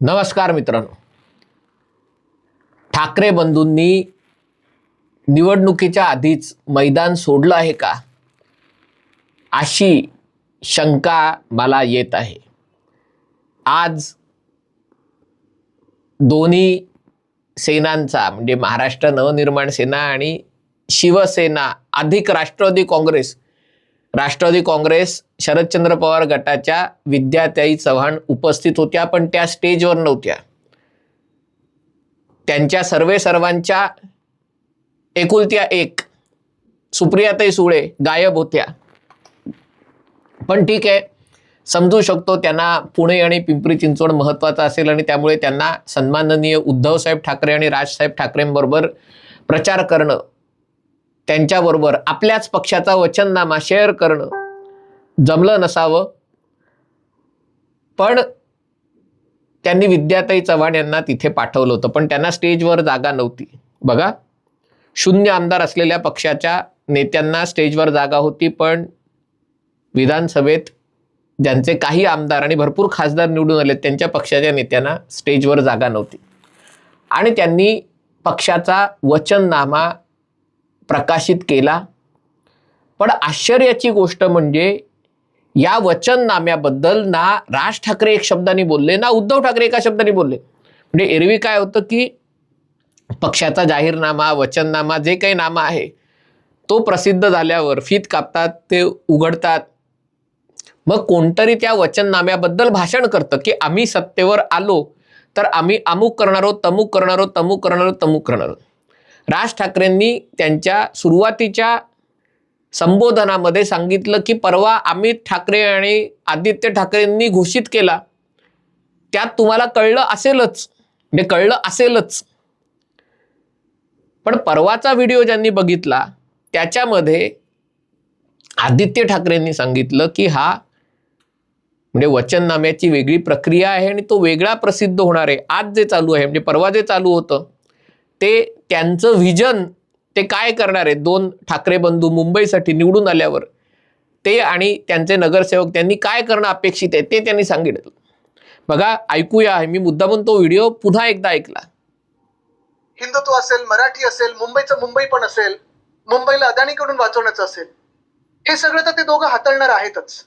नमस्कार मित्रांनो, ठाकरे बंधूंनी निवडणुकीच्या आधीच मैदान सोडलं आहे का, अशी शंका मला येत आहे. आज दोन्ही सेनांचा म्हणजे महाराष्ट्र नवनिर्माण सेना आणि शिवसेना अधिक राष्ट्रवादी काँग्रेस शरदचंद्र पवार गटाच्या विद्याताई चव्हाण उपस्थित होत्या, पण त्या स्टेजवर नव्हत्या. त्यांच्या सर्वांच्या एकुलत्या एक सुप्रियाताई सुळे गायब होत्या. पण ठीक आहे, समजू शकतो त्यांना पुणे आणि पिंपरी चिंचवड महत्त्वाचा असेल आणि त्यामुळे त्यांना सन्माननीय उद्धवसाहेब ठाकरे आणि राजसाहेब ठाकरेंबरोबर प्रचार करणं, त्यांच्याबरोबर आपल्याच पक्षाचा वचननामा शेअर करणं जमलं नसावं. पण त्यांनी विद्याताई चव्हाण यांना तिथे पाठवलं होतं, पण त्यांना स्टेजवर जागा नव्हती. बघा, 0 आमदार असलेल्या पक्षाच्या नेत्यांना स्टेजवर जागा होती, पण विधानसभेत ज्यांचे काही आमदार आणि भरपूर खासदार निवडून आले त्यांच्या पक्षाच्या नेत्यांना स्टेजवर जागा नव्हती आणि त्यांनी पक्षाचा वचननामा प्रकाशित केला. पण आश्चर्याची गोष्ट म्हणजे या वचननाम्याबद्दल ना राज ठाकरे एक शब्दाने बोलले, ना उद्धव ठाकरे एका शब्दाने बोलले. म्हणजे एरवी काय होतं की पक्षाचा जाहीरनामा, वचननामा, जे काही नामा आहे तो प्रसिद्ध झाल्यावर फीत कापतात, ते उघडतात, मग कोणतरी त्या वचननाम्याबद्दल भाषण करतं की आम्ही सत्तेवर आलो तर आम्ही अमुक करणार आहोत, तमुक करणार आहोत, तमुक करणार आहोत, तमुक करणार आहोत. राज ठाकरेंनी त्यांच्या सुरुवातीच्या संबोधनामध्ये सांगितलं की परवा अमित ठाकरे आणि आदित्य ठाकरेंनी घोषित केला, त्यात तुम्हाला कळलं असेलच. पण परवाचा व्हिडिओ ज्यांनी बघितला त्याच्यामध्ये आदित्य ठाकरेंनी सांगितलं की हा म्हणजे वचननाम्याची वेगळी प्रक्रिया आहे आणि तो वेगळा प्रसिद्ध होणार आहे. आज जे चालू आहे म्हणजे परवा जे चालू होतं ते त्यांचं व्हिजन, ते काय करणार आहे, 2 ठाकरे बंधू मुंबईसाठी निवडून आल्यावर ते आणि त्यांचे नगरसेवक त्यांनी काय करणं अपेक्षित आहे ते त्यांनी सांगितलं. बघा, ऐकूया. मी मुद्दामून तो व्हिडिओ पुन्हा एकदा ऐकला. हिंदुत्व असेल, मराठी असेल, मुंबईचं मुंबई पण असेल, मुंबईला अदानीकडून वाचवण्याचं असेल, हे सगळं तर ते दोघं हाताळणार आहेतच.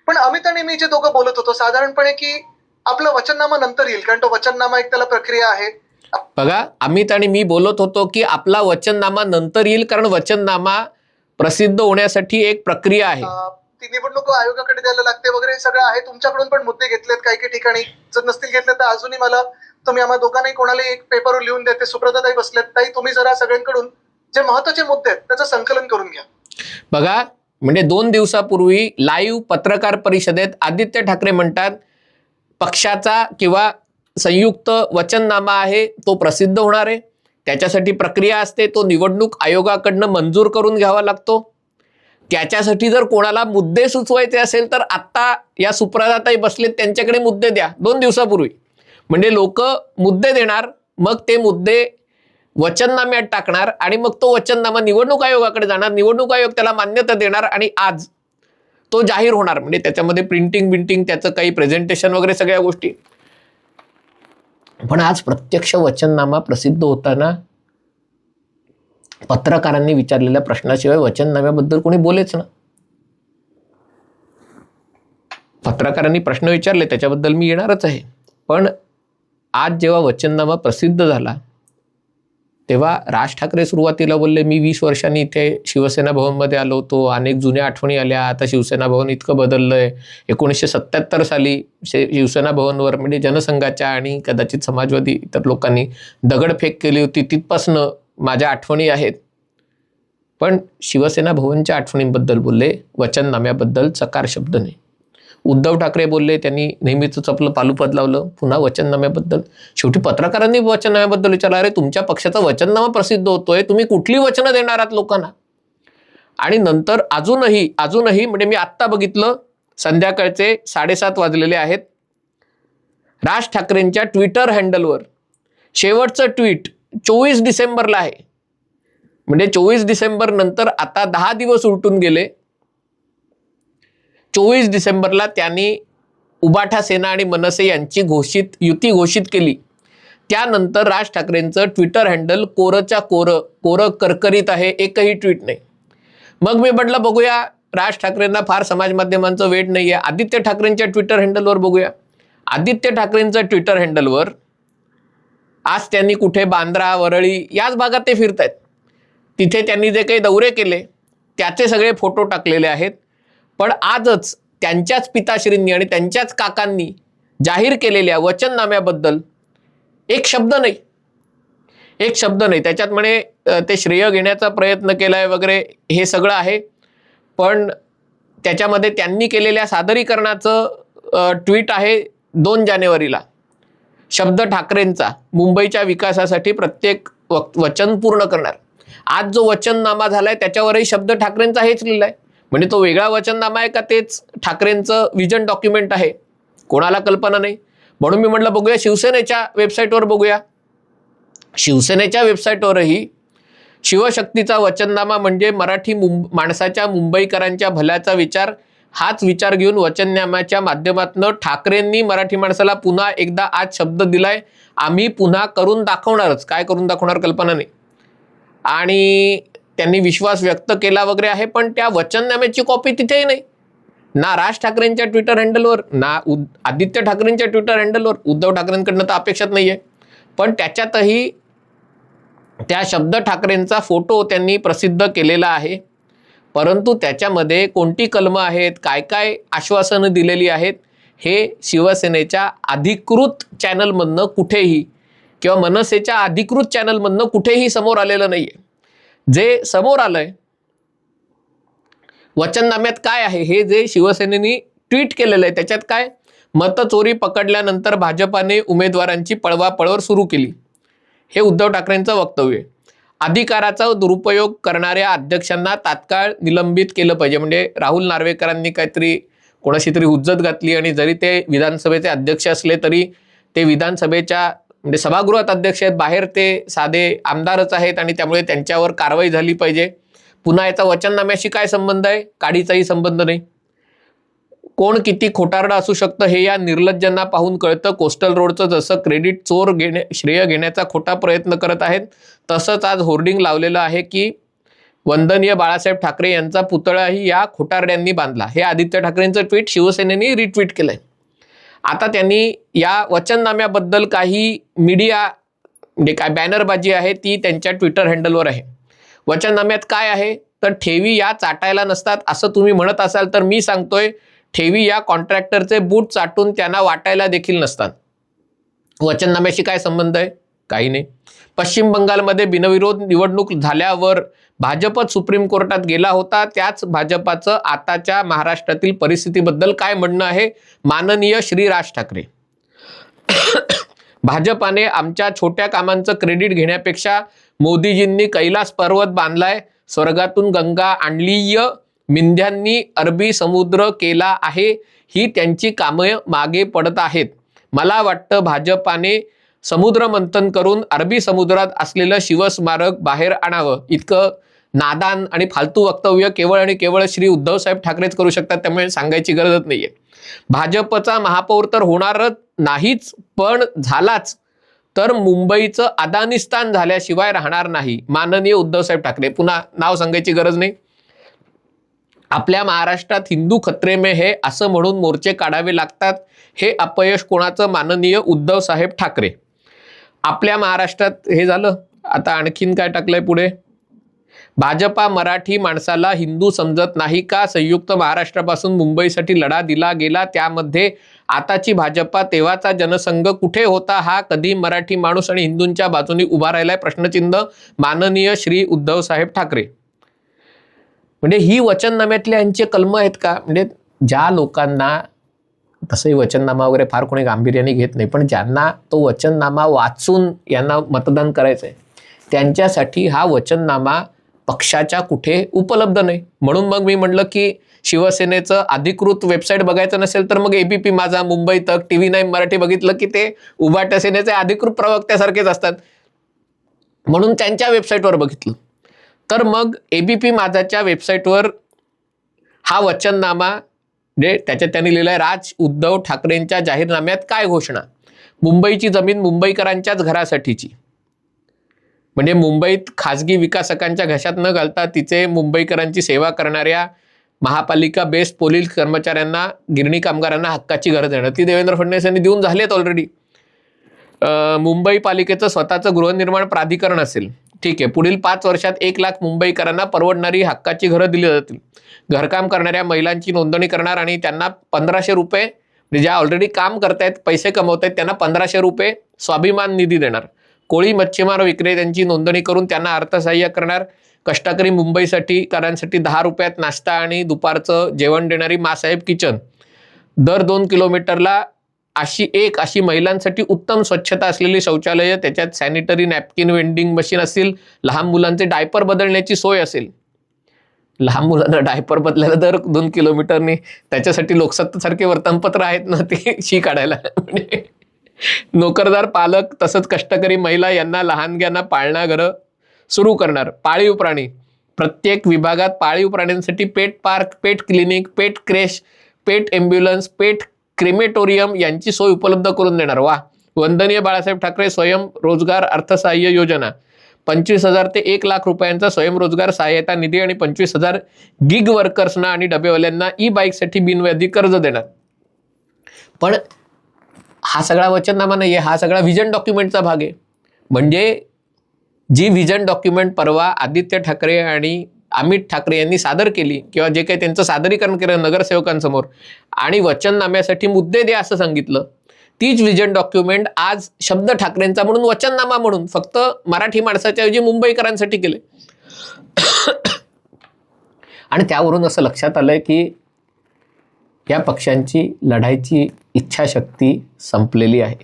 पण अमित आणि मी जे दोघं बोलत होतो साधारणपणे की आपलं वचननामा नंतर येईल, कारण तो वचननामा एक त्याला प्रक्रिया आहे. बघा, अमित आणि मी बोलत होतो की आपला वचननामा नंतर येईल, कारण वचननामा प्रसिद्ध होण्यासाठी एक प्रक्रिया आहे, ती निवडणूक आयोगाकडे द्यायला लागते वगैरे, सगळं आहे. तुमच्याकडून पण मुद्दे घेतलेत काही ठिकाणी, जर नसतील घेतले तर अजूनही मला तुम्ही आम्हा दोघांनाही कोणालाही एक पेपरवर लिहून देते. सुप्रताताई बसलेत, ताई तुम्ही जरा सगळ्यांकडून जे महत्वाचे मुद्दे आहेत त्याचं संकलन करून घ्या. बघा, म्हणजे 2 दिवसापूर्वी लाईव्ह पत्रकार परिषदेत आदित्य ठाकरे म्हणतात पक्षाचा किंवा संयुक्त वचननामा आहे तो प्रसिद्ध होणार आहे, त्याच्यासाठी प्रक्रिया असते, तो निवडणूक आयोगाकडनं मंजूर करून घ्यावा लागतो. त्याच्यासाठी जर कोणाला मुद्दे सुचवायचे असेल तर आत्ता या सुप्रताताई बसलेत त्यांच्याकडे मुद्दे द्या. 2 दिवसापूर्वी म्हणजे लोक मुद्दे देणार, मग ते मुद्दे वचननाम्यात टाकणार आणि मग तो वचननामा निवडणूक आयोगाकडे जाणार, निवडणूक आयोग त्याला मान्यता देणार आणि आज तो जाहीर होणार. म्हणजे त्याच्यामध्ये प्रिंटिंग त्याचं काही प्रेझेंटेशन वगैरे सगळ्या गोष्टी. पण आज प्रत्यक्ष वचननामा प्रसिद्ध होताना पत्रकारांनी विचारलेल्या प्रश्नाशिवाय वचननाम्याबद्दल कोणी बोलेच ना. पत्रकारांनी प्रश्न विचारले त्याच्याबद्दल मी येणारच आहे. पण आज जेव्हा वचननामा प्रसिद्ध झाला तेव्हा राज ठाकरे सुरुवातीला बोलले मी 20 वर्षांनी इथे शिवसेना भवनमध्ये आलो होतो, अनेक जुन्या आठवणी आल्या, आता शिवसेना भवन इतकं बदललंय. 1977 साली शिवसेना भवनवर म्हणजे जनसंघाच्या आणि कदाचित समाजवादी इतर लोकांनी दगडफेक केली होती, तिथपासनं माझ्या आठवणी आहेत. पण शिवसेना भवनच्या आठवणींबद्दल बोलले, वचननाम्याबद्दल चकार शब्द नाही. उद्धव ठाकरे बोलले, त्यांनी नेहमीच आपलं पालुपद लावलं, पुन्हा वचननाम्याबद्दल. शेवटी पत्रकारांनी वचननाम्याबद्दल विचारलं, अरे तुमच्या पक्षाचा वचननामा प्रसिद्ध होतोय, तुम्ही कुठली वचनं देणार आहात लोकांना? आणि नंतर अजूनही म्हणजे मी आत्ता बघितलं, संध्याकाळचे 7:30 वाजलेले आहेत, राज ठाकरेंच्या ट्विटर हँडलवर शेवटचं ट्विट 24 डिसेंबरला आहे. म्हणजे 24 डिसेंबर नंतर आता 10 दिवस उलटून गेले. 24 डिसेंबरला त्यांनी उबाठा सेना आणि मनसे यांची युती घोषित केली. त्यानंतर राज ठाकरेंचं ट्विटर हँडल कोरच्या कोरं करकरीत आहे, एकही ट्विट नाही. मग मी म्हटलं बघूया, राज ठाकरेंना फार समाज माध्यमांचं वेड नाहीये, आदित्य ठाकरेंच्या ट्विटर हँडलवर बघूया. आदित्य ठाकरेंच्या ट्विटर हँडलवर आज त्यांनी कुठे बांद्रा, वरळी याच भागात ते फिरतायत. तिथे त्यांनी जे काही दौरे केले त्याचे सगळे फोटो टाकलेले आहेत. पण आजच त्यांच्याच पिताश्रींनी आणि त्यांच्याच काकांनी जाहीर केलेल्या वचननाम्याबद्दल एक शब्द नाही. त्याच्यात म्हणे ते श्रेय घेण्याचा प्रयत्न केलाय वगैरे हे सगळं आहे. पण त्याच्यामध्ये त्यांनी केलेल्या सादरीकरणाचं ट्विट आहे 2 जानेवारीला, शब्द ठाकरेंचा, मुंबईच्या विकासासाठी प्रत्येक वचन पूर्ण करणार. आज जो वचननामा झालाय त्याच्यावरही शब्द ठाकरेंचा हेच लिहिलाय. म्हणजे तो वेगळा वचननामा आहे का तेच ठाकरेंचं विजन डॉक्युमेंट आहे, कोणाला कल्पना नाही. म्हणून मी म्हटलं बघूया शिवसेनेच्या वेबसाईटवर बघूया. शिवसेनेच्या वेबसाईटवरही शिवशक्तीचा वचननामा म्हणजे मराठी माणसाच्या, मुंबईकरांच्या भल्याचा विचार, हाच विचार घेऊन वचननाम्याच्या माध्यमातून ठाकरेंनी मराठी माणसाला पुन्हा एकदा आज शब्द दिलाय, आम्ही पुन्हा करून दाखवणारच. काय करून दाखवणार कल्पना नाही. आणि त्यांनी विश्वास व्यक्त केला वगैरे आहे. पण त्या वचननाम्याची कॉपी तिथेही नाही, ना राज ठाकरेंच्या ट्विटर हँडलवर, ना आदित्य ठाकरेंच्या ट्विटर हँडलवर. उद्धव ठाकरेंकडनं तर अपेक्षाच नाहीये. पण त्याच्यातही त्या शब्द ठाकरेंचा फोटो त्यांनी प्रसिद्ध केलेला आहे. परंतु त्याच्यामध्ये कोणती कलमं आहेत, काय काय आश्वासनं दिलेली आहेत, हे शिवसेनेच्या अधिकृत चॅनलमधनं कुठेही किंवा मनसेच्या अधिकृत चॅनलमधनं कुठेही समोर आलेलं नाहीये. जे समोर आलंय वचननाम्यात काय आहे, हे जे शिवसेनेने ट्विट केलेलं आहे त्याच्यात काय, मतचोरी पकडल्यानंतर भाजपाने उमेदवारांची पळवापळवर सुरू केली, हे उद्धव ठाकरेंचं वक्तव्य आहे. अधिकाराचा दुरुपयोग करणाऱ्या अध्यक्षांना तात्काळ निलंबित केलं पाहिजे. म्हणजे राहुल नार्वेकरांनी काहीतरी कोणाशी तरी हुज्जत घातली आणि जरी ते विधानसभेचे अध्यक्ष असले तरी ते विधानसभेच्या म्हणजे सभागृहात अध्यक्ष आहेत, बाहेर ते साधे आमदारच आहेत आणि त्यामुळे त्यांच्यावर कारवाई झाली पाहिजे. पुन्हा याचा वचननाम्याशी काय संबंध आहे? काडीचाही संबंध नाही. कोण किती खोटारडं असू शकतं हे या निर्लज्जांना पाहून कळतं. कोस्टल रोडचं जसं क्रेडिट चोर श्रेय घेण्याचा खोटा प्रयत्न करत आहेत, तसंच आज होर्डिंग लावलेलं आहे की वंदनीय बाळासाहेब ठाकरे यांचा पुतळाही या खोटारड्यांनी बांधला. हे आदित्य ठाकरेंचं ट्विट शिवसेनेने रिट्विट केलंय. आता त्यांनी या वचननाम्याबद्दल काही मीडिया म्हणजे काय बॅनरबाजी आहे ती त्यांच्या ट्विटर हँडलवर आहे. वचननाम्यात काय आहे तर ठेवी या चाटायला नसतात असं तुम्ही म्हणत असाल तर मी सांगतोय, ठेवी या कॉन्ट्रॅक्टरचे बूट चाटून त्यांना वाटायला देखील नसतात. वचननाम्याशी काय संबंध आहे? काही नाही. पश्चिम बंगालमध्ये बिनविरोध निवडणूक झाल्यावर भाजपच सुप्रीम कोर्टात गेला होता. त्याच भाजपाचं आताच्या महाराष्ट्रातील परिस्थितीबद्दल काय म्हणणं आहे? माननीय श्री राज ठाकरे, भाजपाने आमच्या छोट्या कामांचं क्रेडिट घेण्यापेक्षा मोदीजींनी कैलास पर्वत बांधलाय, स्वर्गातून गंगा आणलीय, मिंध्यांनी अरबी समुद्र केला आहे, ही त्यांची कामं मागे पडत आहेत. मला वाटतं भाजपाने समुद्र मंथन करून अरबी समुद्रात असलेलं शिवस्मारक बाहेर आणावं. इतकं नादान आणि फालतू वक्तव्य केवळ आणि केवळ श्री उद्धव साहेब ठाकरेच करू शकतात, त्यामुळे सांगायची गरजच नाहीये. भाजपचा महापौर तर होणारच नाहीच, पण झालाच तर मुंबईचं अदानिस्तान झाल्याशिवाय राहणार नाही. माननीय उद्धव साहेब ठाकरे. पुन्हा नाव सांगायची गरज नाही. आपल्या महाराष्ट्रात हिंदू खत्रे में है असं म्हणून मोर्चे काढावे लागतात. हे अपयश कोणाचं? माननीय उद्धव साहेब ठाकरे. आपल्या महाराष्ट्रात हे झालं. आता आणखीन काय टाकलंय पुढे? भाजपा मराठी माणसाला हिंदू समजत नाही का? संयुक्त महाराष्ट्रापासून मुंबईसाठी लढा दिला गेला, त्यामध्ये आताची भाजपा तेव्हाचा जनसंघ कुठे होता? हा कधी मराठी माणूस आणि हिंदूंच्या बाजूने उभा राहिलाय? प्रश्नचिन्ह. माननीय श्री उद्धव साहेब ठाकरे. म्हणजे ही वचननाम्यातले यांचे कलम आहेत का? म्हणजे ज्या लोकांना तसंही वचननामा वगैरे फार कोणी गांभीर्याने घेत नाही, पण ज्यांना तो वचननामा वाचून यांना मतदान करायचं आहे त्यांच्यासाठी हा वचननामा पक्षाच्या कुठे उपलब्ध नाही. म्हणून मग मी म्हटलं की शिवसेनेचं अधिकृत वेबसाईट बघायचं नसेल तर मग ABP माझा, मुंबई तक, TV9 मराठी बघितलं की ते उभाट्या सेनेचे अधिकृत प्रवक्त्यासारखेच असतात, म्हणून त्यांच्या वेबसाईटवर बघितलं. तर मग ABP माझाच्या वेबसाईटवर हा वचननामा म्हणजे त्याच्यात त्यांनी लिहिलं आहे, राज उद्धव ठाकरेंच्या जाहीरनाम्यात काय घोषणा, मुंबईची जमीन मुंबईकरांच्याच घरासाठीची, म्हणजे मुंबईत खाजगी विकासकांच्या घशात न घालता तिचे मुंबईकरांची सेवा करणाऱ्या महापालिका बेस्ड पोलीस कर्मचाऱ्यांना, गिरणी कामगारांना हक्काची घरं देणं, ती देवेंद्र फडणवीस यांनी देऊन झालेत ऑलरेडी. मुंबई पालिकेचं स्वतःचं गृहनिर्माण प्राधिकरण असेल, ठीक आहे. पुढील 5 वर्षात 1 लाख मुंबईकरांना परवडणारी हक्काची घरं दिली जातील. घरकाम करणाऱ्या महिलांची नोंदणी करणार आणि त्यांना 1500 रुपये, म्हणजे ज्या ऑलरेडी काम करतायत, पैसे कमवत आहेत, त्यांना 1500 रुपये स्वाभिमान निधी देणार. कोळी मच्छीमार विक्रेत्यांची नोंदणी करून त्यांना अर्थसहाय्य करणार. कष्टकरी मुंबईसाठीकरांसाठी 10 रुपयात नाश्ता आणि दुपारचं जेवण देणारी मासाहेब किचन. दर 2 किलोमीटरला अशी महिलांसाठी उत्तम स्वच्छता असलेली शौचालयं, त्याच्यात सॅनिटरी नॅपकिन वेंडिंग मशीन असतील, लहान मुलांचे डायपर बदलण्याची सोय असेल. लहान मुलांना डायपर बदलायला दर 2 किलोमीटरनी, त्याच्यासाठी लोकसत्तासारखे वर्तमानपत्र आहेत ना ते शी काढायला. म्हणजे नोकरदार पालक तसंच कष्टकरी महिला यांना लहानग्यांना पाळणाघरं सुरू करणार. पाळीव प्राणी, प्रत्येक विभागात पाळीव प्राण्यांसाठी पेट पार्क, पेट क्लिनिक, पेट क्रेश, पेट ॲम्ब्युलन्स, पेट क्रेमेटोरियम यांची सोय उपलब्ध करून देणार. वा. वंदनीय बाळासाहेब ठाकरे स्वयंरोजगार अर्थसहाय्य योजना, 25,000 ते 1 लाख रुपयांचा स्वयंरोजगार सहाय्यता निधी आणि 25,000 गिग वर्कर्सना आणि डबेवाल्यांना ई-बाईकसाठी बिनव्याधी कर्ज देणार. पण हा सगळा वचननामा नाही आहे, हा सगळा व्हिजन डॉक्युमेंटचा भाग आहे. म्हणजे जी व्हिजन डॉक्युमेंट परवा आदित्य ठाकरे आणि अमित ठाकरे यांनी सादर केली, किंवा जे काही त्यांचं सादरीकरण केलं नगरसेवकांसमोर आणि वचननाम्यासाठी मुद्दे द्या असं सांगितलं, तीच व्हिजन डॉक्युमेंट आज शब्द ठाकरेंचा म्हणून वचननामा म्हणून फक्त मराठी माणसाच्या ऐवजी मुंबईकरांसाठी केले. आणि त्यावरून असं लक्षात आलंय की या पक्षांची लढाईची इच्छाशक्ती संपलेली आहे.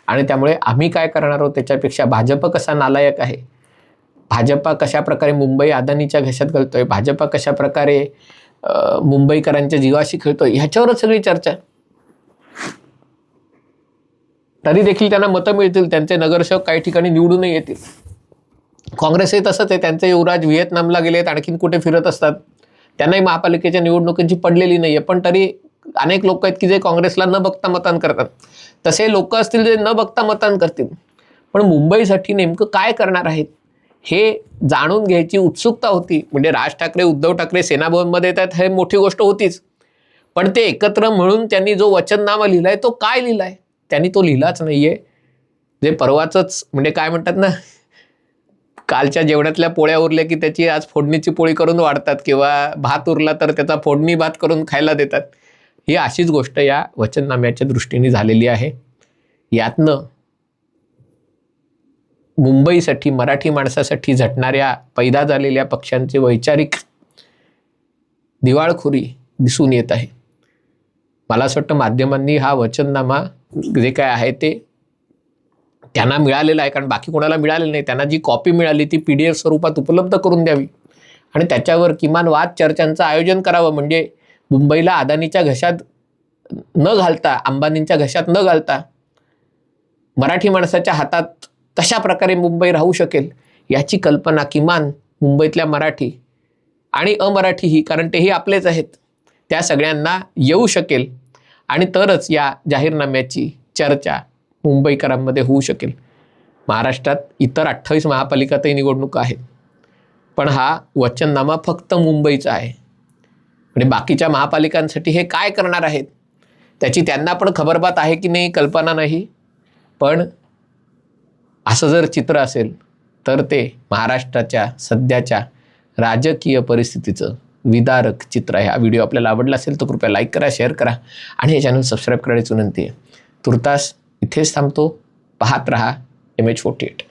आणि त्यामुळे आम्ही काय करणार आहोत त्याच्यापेक्षा भाजप कसा नालायक आहे, भाजपा कशा प्रकारे मुंबई अदानीच्या घशात घालतोय, भाजपा कशा प्रकारे मुंबईकरांच्या जीवाशी खेळतोय, ह्याच्यावरच सगळी चर्चा. तरी देखील त्यांना मतं मिळतील, त्यांचे नगरसेवक काही ठिकाणी निवडूनही येतील. काँग्रेसही तसंच आहे, त्यांचे युवराज व्हिएतनामला गेलेत, आणखीन कुठे फिरत असतात, त्यांनाही महापालिकेच्या निवडणुकीची पडलेली नाही आहे. पण तरी अनेक लोक आहेत की जे काँग्रेसला न बघता मतदान करतात. तसे लोक असतील जे न बघता मतदान करतील. पण मुंबईसाठी नेमकं काय करणार आहेत हे जाणून घ्यायची उत्सुकता होती. म्हणजे राज ठाकरे, उद्धव ठाकरे सेनाभवनमध्ये येतात हे मोठी गोष्ट होतीच, पण ते एकत्र म्हणून त्यांनी जो वचननामा लिहिलाय तो काय लिहिलाय, त्यांनी तो लिहिलाच नाहीये. जे परवाचंच म्हणजे काय म्हणतात ना, कालच्या जेवणातल्या पोळ्या उरल्या की त्याची आज फोडणीची पोळी करून वाढतात, किंवा भात उरला तर त्याचा फोडणी भात करून खायला देतात. ही अशीच गोष्ट या वचननाम्याच्या दृष्टीने झालेली आहे. यातनं मुंबईसाठी, मराठी माणसासाठी झटणाऱ्या पैदा झालेल्या पक्षांची वैचारिक दिवाळखोरी दिसून येत आहे. मला असं वाटतं माध्यमांनी हा वचननामा जे काय आहे ते त्यांना मिळालेलं आहे, कारण बाकी कोणाला मिळालेलं नाही. त्यांना जी कॉपी मिळाली ती PDF स्वरूपात उपलब्ध करून द्यावी आणि त्याच्यावर किमान वाद चर्चांचं आयोजन करावं. म्हणजे मुंबईला अदानीच्या घशात न घालता, अंबानींच्या घशात न घालता मराठी माणसाच्या हातात कशा प्रकारे मुंबई राहू शकेल याची कल्पना किमान मुंबईतल्या मराठी आणि अमराठीही, कारण तेही आपलेच आहेत, त्या सगळ्यांना येऊ शकेल. आणि तरच या जाहीरनाम्याची चर्चा मुंबईकरांमध्ये होऊ शकेल. महाराष्ट्रात इतर 28 महापालिकातही निवडणुका आहेत, पण हा वचननामा फक्त मुंबईचा आहे. म्हणजे बाकीच्या महापालिकांसाठी हे काय करणार आहेत त्याची त्यांना पण खबरबात आहे की नाही कल्पना नाही. पण असं जर चित्र असेल तर ते महाराष्ट्राच्या सध्याच्या राजकीय परिस्थितीचं विदारक चित्र आहे. हा व्हिडिओ आपल्याला आवडला असेल तर कृपया लाईक करा, शेअर करा आणि हे चॅनल सबस्क्राईब करायची विनंती आहे. तुर्तास इथेच थांबतो. पाहत रहा MH48.